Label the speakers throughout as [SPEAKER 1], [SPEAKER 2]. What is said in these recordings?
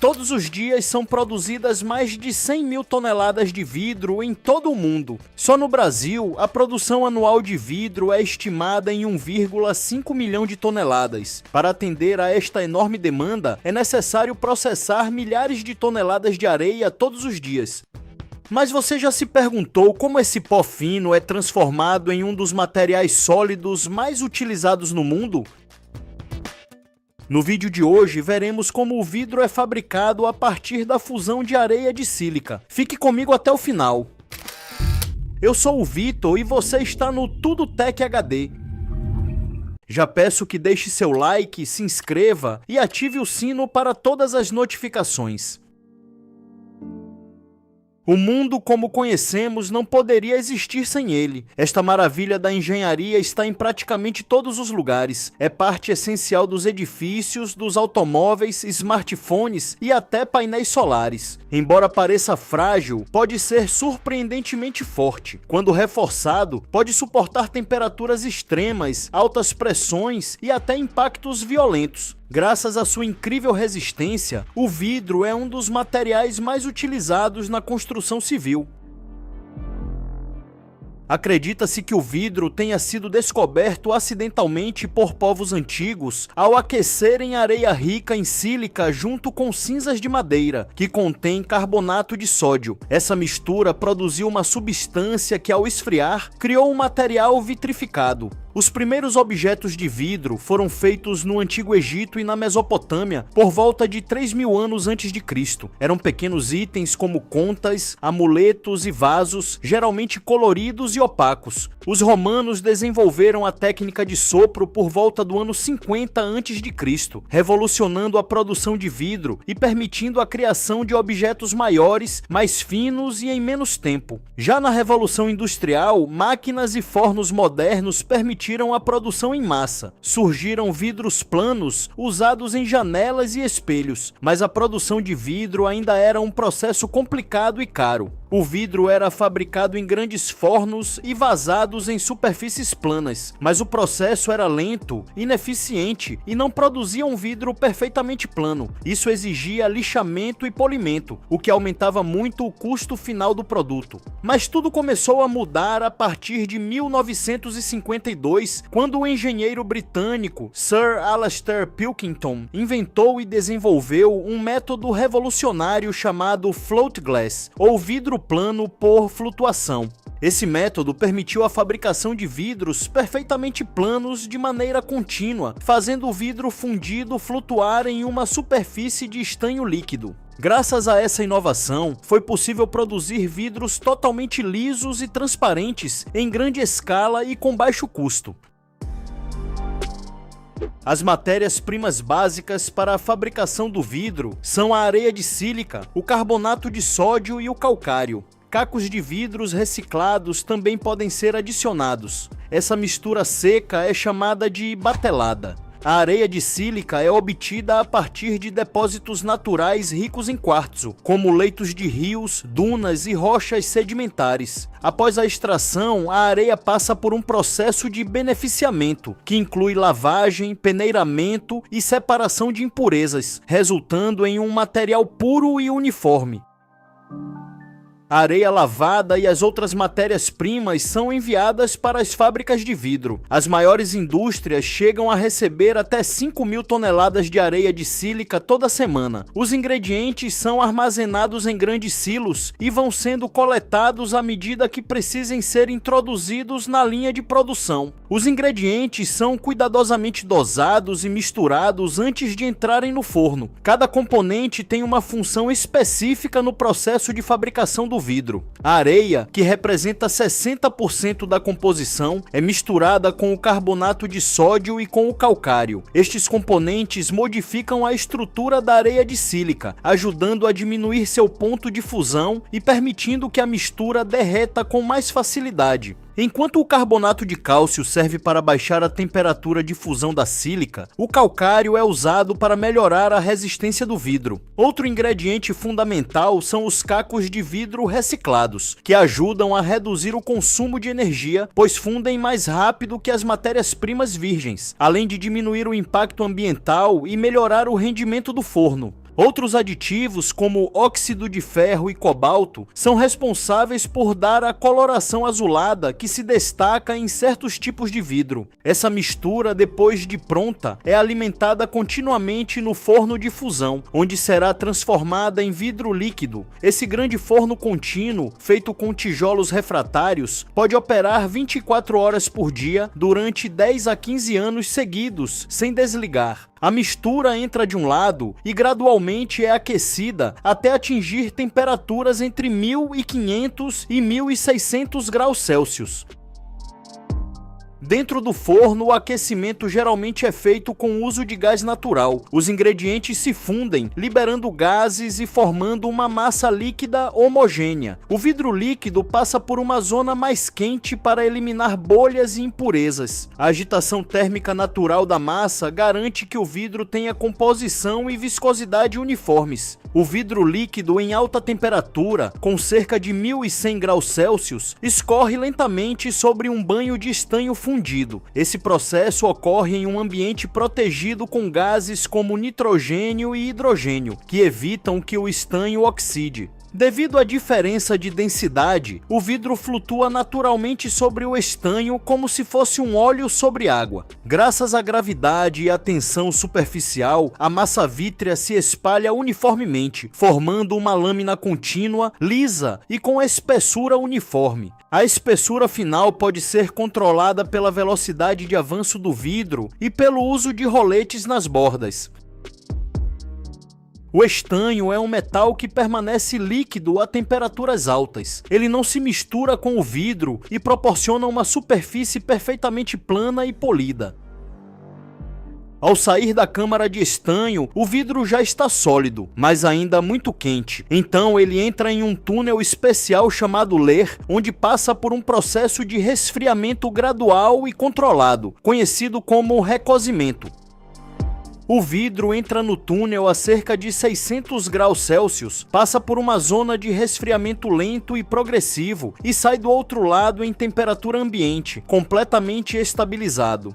[SPEAKER 1] Todos os dias são produzidas mais de 100 mil toneladas de vidro em todo o mundo. Só no Brasil, a produção anual de vidro é estimada em 1,5 milhão de toneladas. Para atender a esta enorme demanda, é necessário processar milhares de toneladas de areia todos os dias. Mas você já se perguntou como esse pó fino é transformado em um dos materiais sólidos mais utilizados no mundo? No vídeo de hoje, veremos como o vidro é fabricado a partir da fusão de areia de sílica. Fique comigo até o final. Eu sou o Vitor e você está no Tudo Tech HD. Já peço que deixe seu like, se inscreva e ative o sino para todas as notificações. O mundo como conhecemos não poderia existir sem ele. Esta maravilha da engenharia está em praticamente todos os lugares. É parte essencial dos edifícios, dos automóveis, smartphones e até painéis solares. Embora pareça frágil, pode ser surpreendentemente forte. Quando reforçado, pode suportar temperaturas extremas, altas pressões e até impactos violentos. Graças à sua incrível resistência, o vidro é um dos materiais mais utilizados na construção civil. Acredita-se que o vidro tenha sido descoberto acidentalmente por povos antigos ao aquecerem areia rica em sílica junto com cinzas de madeira, que contém carbonato de sódio. Essa mistura produziu uma substância que, ao esfriar, criou um material vitrificado. Os primeiros objetos de vidro foram feitos no Antigo Egito e na Mesopotâmia por volta de 3.000 anos antes de Cristo. Eram pequenos itens como contas, amuletos e vasos, geralmente coloridos e opacos. Os romanos desenvolveram a técnica de sopro por volta do ano 50 antes de Cristo, revolucionando a produção de vidro e permitindo a criação de objetos maiores, mais finos e em menos tempo. Já na Revolução Industrial, máquinas e fornos modernos permitiram a produção em massa. Surgiram vidros planos usados em janelas e espelhos, mas a produção de vidro ainda era um processo complicado e caro. O vidro era fabricado em grandes fornos e vazados em superfícies planas, mas o processo era lento, ineficiente e não produzia um vidro perfeitamente plano. Isso exigia lixamento e polimento, o que aumentava muito o custo final do produto. Mas tudo começou a mudar a partir de 1952, quando o engenheiro britânico Sir Alastair Pilkington inventou e desenvolveu um método revolucionário chamado float glass, ou vidro plano por flutuação. Esse método permitiu a fabricação de vidros perfeitamente planos de maneira contínua, fazendo o vidro fundido flutuar em uma superfície de estanho líquido. Graças a essa inovação, foi possível produzir vidros totalmente lisos e transparentes em grande escala e com baixo custo. As matérias-primas básicas para a fabricação do vidro são a areia de sílica, o carbonato de sódio e o calcário. Cacos de vidros reciclados também podem ser adicionados. Essa mistura seca é chamada de batelada. A areia de sílica é obtida a partir de depósitos naturais ricos em quartzo, como leitos de rios, dunas e rochas sedimentares. Após a extração, a areia passa por um processo de beneficiamento, que inclui lavagem, peneiramento e separação de impurezas, resultando em um material puro e uniforme. A areia lavada e as outras matérias-primas são enviadas para as fábricas de vidro. As maiores indústrias chegam a receber até 5.000 toneladas de areia de sílica toda semana. Os ingredientes são armazenados em grandes silos e vão sendo coletados à medida que precisem ser introduzidos na linha de produção. Os ingredientes são cuidadosamente dosados e misturados antes de entrarem no forno. Cada componente tem uma função específica no processo de fabricação do vidro. A areia, que representa 60% da composição, é misturada com o carbonato de sódio e com o calcário. Estes componentes modificam a estrutura da areia de sílica, ajudando a diminuir seu ponto de fusão e permitindo que a mistura derreta com mais facilidade. Enquanto o carbonato de cálcio serve para baixar a temperatura de fusão da sílica, o calcário é usado para melhorar a resistência do vidro. Outro ingrediente fundamental são os cacos de vidro reciclados, que ajudam a reduzir o consumo de energia, pois fundem mais rápido que as matérias-primas virgens, além de diminuir o impacto ambiental e melhorar o rendimento do forno. Outros aditivos, como óxido de ferro e cobalto, são responsáveis por dar a coloração azulada que se destaca em certos tipos de vidro. Essa mistura, depois de pronta, é alimentada continuamente no forno de fusão, onde será transformada em vidro líquido. Esse grande forno contínuo, feito com tijolos refratários, pode operar 24 horas por dia durante 10 a 15 anos seguidos, sem desligar. A mistura entra de um lado e gradualmente é aquecida até atingir temperaturas entre 1500 e 1600 graus Celsius. Dentro do forno, o aquecimento geralmente é feito com o uso de gás natural. Os ingredientes se fundem, liberando gases e formando uma massa líquida homogênea. O vidro líquido passa por uma zona mais quente para eliminar bolhas e impurezas. A agitação térmica natural da massa garante que o vidro tenha composição e viscosidade uniformes. O vidro líquido em alta temperatura, com cerca de 1100 graus Celsius, escorre lentamente sobre um banho de estanho fundido. Esse processo ocorre em um ambiente protegido com gases como nitrogênio e hidrogênio, que evitam que o estanho oxide. Devido à diferença de densidade, o vidro flutua naturalmente sobre o estanho como se fosse um óleo sobre água. Graças à gravidade e à tensão superficial, a massa vítrea se espalha uniformemente, formando uma lâmina contínua, lisa e com espessura uniforme. A espessura final pode ser controlada pela velocidade de avanço do vidro e pelo uso de roletes nas bordas. O estanho é um metal que permanece líquido a temperaturas altas. Ele não se mistura com o vidro e proporciona uma superfície perfeitamente plana e polida. Ao sair da câmara de estanho, o vidro já está sólido, mas ainda muito quente. Então ele entra em um túnel especial chamado ler, onde passa por um processo de resfriamento gradual e controlado, conhecido como recozimento. O vidro entra no túnel a cerca de 600 graus Celsius, passa por uma zona de resfriamento lento e progressivo e sai do outro lado em temperatura ambiente, completamente estabilizado.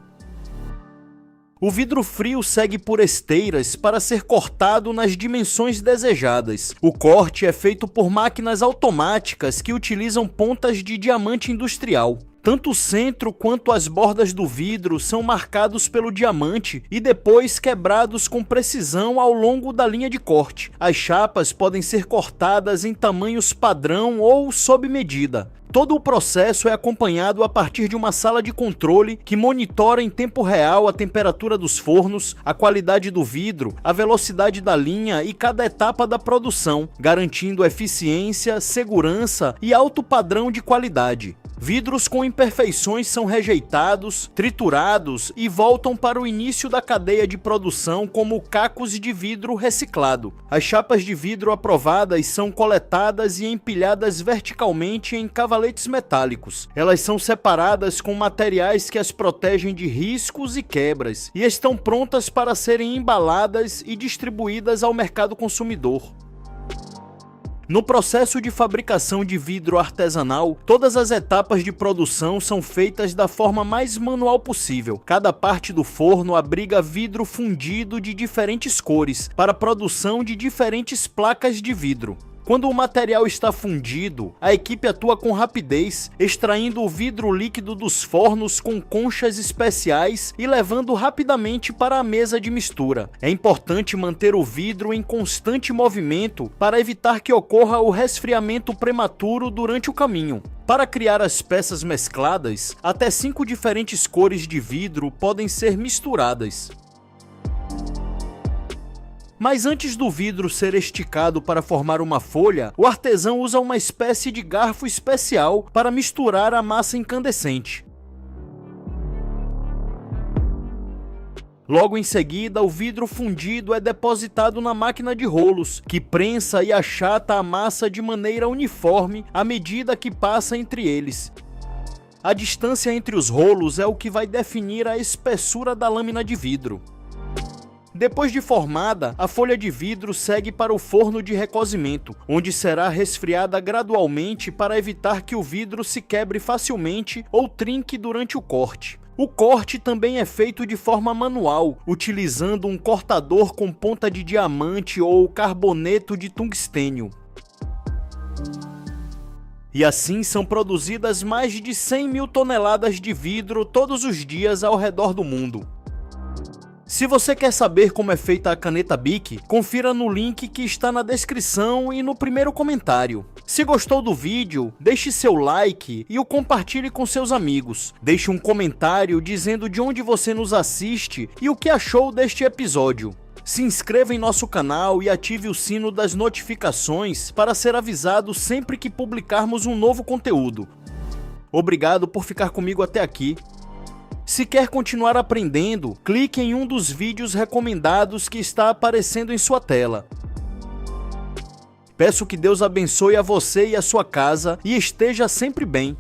[SPEAKER 1] O vidro frio segue por esteiras para ser cortado nas dimensões desejadas. O corte é feito por máquinas automáticas que utilizam pontas de diamante industrial. Tanto o centro quanto as bordas do vidro são marcados pelo diamante e depois quebrados com precisão ao longo da linha de corte. As chapas podem ser cortadas em tamanhos padrão ou sob medida. Todo o processo é acompanhado a partir de uma sala de controle que monitora em tempo real a temperatura dos fornos, a qualidade do vidro, a velocidade da linha e cada etapa da produção, garantindo eficiência, segurança e alto padrão de qualidade. Vidros com imperfeições são rejeitados, triturados e voltam para o início da cadeia de produção como cacos de vidro reciclado. As chapas de vidro aprovadas são coletadas e empilhadas verticalmente em cavaletes metálicos. Elas são separadas com materiais que as protegem de riscos e quebras e estão prontas para serem embaladas e distribuídas ao mercado consumidor. No processo de fabricação de vidro artesanal, todas as etapas de produção são feitas da forma mais manual possível. Cada parte do forno abriga vidro fundido de diferentes cores para a produção de diferentes placas de vidro. Quando o material está fundido, a equipe atua com rapidez, extraindo o vidro líquido dos fornos com conchas especiais e levando rapidamente para a mesa de mistura. É importante manter o vidro em constante movimento para evitar que ocorra o resfriamento prematuro durante o caminho. Para criar as peças mescladas, até 5 diferentes cores de vidro podem ser misturadas. Mas antes do vidro ser esticado para formar uma folha, o artesão usa uma espécie de garfo especial para misturar a massa incandescente. Logo em seguida, o vidro fundido é depositado na máquina de rolos, que prensa e achata a massa de maneira uniforme à medida que passa entre eles. A distância entre os rolos é o que vai definir a espessura da lâmina de vidro. Depois de formada, a folha de vidro segue para o forno de recozimento, onde será resfriada gradualmente para evitar que o vidro se quebre facilmente ou trinque durante o corte. O corte também é feito de forma manual, utilizando um cortador com ponta de diamante ou carboneto de tungstênio. E assim são produzidas mais de 100 mil toneladas de vidro todos os dias ao redor do mundo. Se você quer saber como é feita a caneta Bic, confira no link que está na descrição e no primeiro comentário. Se gostou do vídeo, deixe seu like e o compartilhe com seus amigos. Deixe um comentário dizendo de onde você nos assiste e o que achou deste episódio. Se inscreva em nosso canal e ative o sino das notificações para ser avisado sempre que publicarmos um novo conteúdo. Obrigado por ficar comigo até aqui. Se quer continuar aprendendo, clique em um dos vídeos recomendados que está aparecendo em sua tela. Peço que Deus abençoe a você e a sua casa e esteja sempre bem.